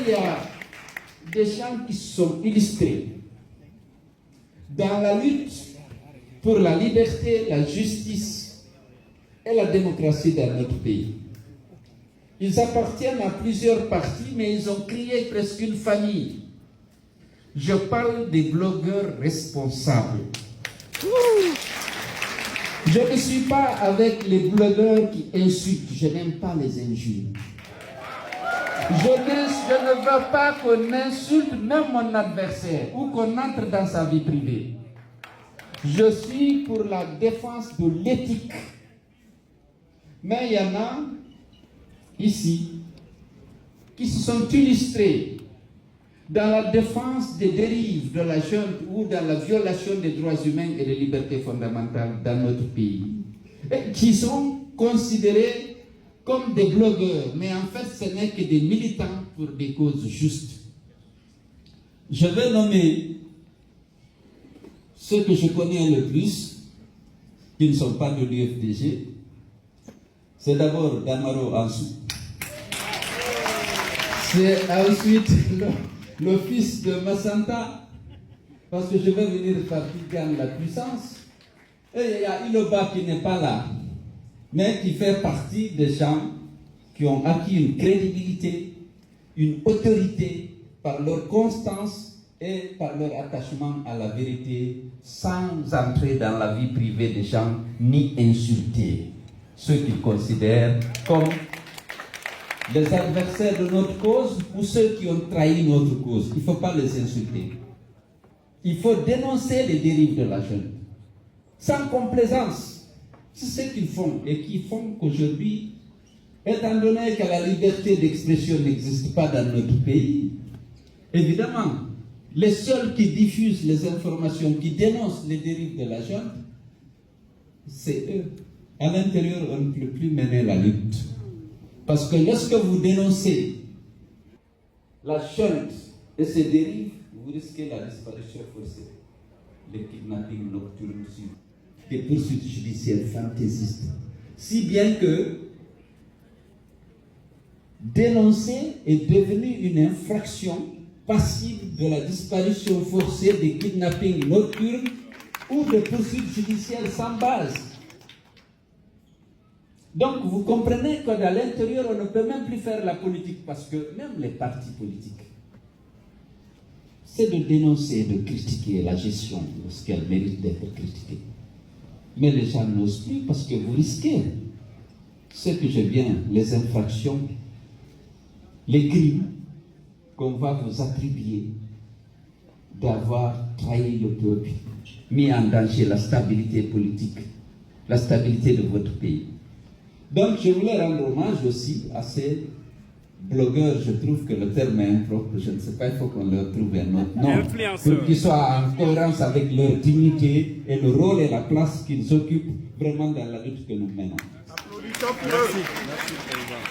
il y a des gens qui sont illustrés dans la lutte pour la liberté, la justice et la démocratie dans notre pays. Ils appartiennent à plusieurs partis, mais ils ont créé presque une famille. Je parle des blogueurs responsables. Je ne suis pas avec les blogueurs qui insultent. Je n'aime pas les injures. Je ne veux pas qu'on insulte même mon adversaire ou qu'on entre dans sa vie privée. Je suis pour la défense de l'éthique. Mais il y en a ici qui se sont illustrés dans la défense des dérives de la junte ou dans la violation des droits humains et des libertés fondamentales dans notre pays, et qui sont considérés comme des blogueurs, mais en fait ce n'est que des militants pour des causes justes. Je vais nommer ceux que je connais le plus, qui ne sont pas de l'UFDG. C'est d'abord Damaro Ansou. C'est ensuite le fils de Massanta, parce que je vais venir par qui gagne la puissance. Et il y a Iloba qui n'est pas là, mais qui fait partie des gens qui ont acquis une crédibilité, une autorité par leur constance et par leur attachement à la vérité, sans entrer dans la vie privée des gens ni insulter ceux qu'ils considèrent comme les adversaires de notre cause ou ceux qui ont trahi notre cause. Il ne faut pas les insulter. Il faut dénoncer les dérives de la jeune. Sans complaisance. C'est ce qu'ils font et qui font qu'aujourd'hui, étant donné que la liberté d'expression n'existe pas dans notre pays, évidemment, les seuls qui diffusent les informations, qui dénoncent les dérives de la jeune, c'est eux. À l'intérieur, on ne peut plus mener la lutte. Parce que lorsque vous dénoncez la junte et ses dérives, vous risquez la disparition forcée, les kidnappings nocturnes, des poursuites judiciaires fantaisistes. Si bien que dénoncer est devenu une infraction passible de la disparition forcée, des kidnappings nocturnes ou de poursuites judiciaires sans base. Donc, vous comprenez qu'à l'intérieur, on ne peut même plus faire la politique parce que même les partis politiques, c'est de dénoncer, de critiquer la gestion lorsqu'elle mérite d'être critiquée. Mais les gens n'osent plus parce que vous risquez ce que je viens, les infractions, les crimes qu'on va vous attribuer d'avoir trahi le peuple, mis en danger la stabilité politique, la stabilité de votre pays. Donc, je voulais rendre hommage aussi à ces blogueurs. Je trouve que le terme est impropre. Je ne sais pas, il faut qu'on leur trouve un autre nom. Pour qu'ils soient en cohérence avec leur dignité et le rôle et la place qu'ils occupent vraiment dans la lutte que nous menons. Applaudissons pour eux. Merci, président.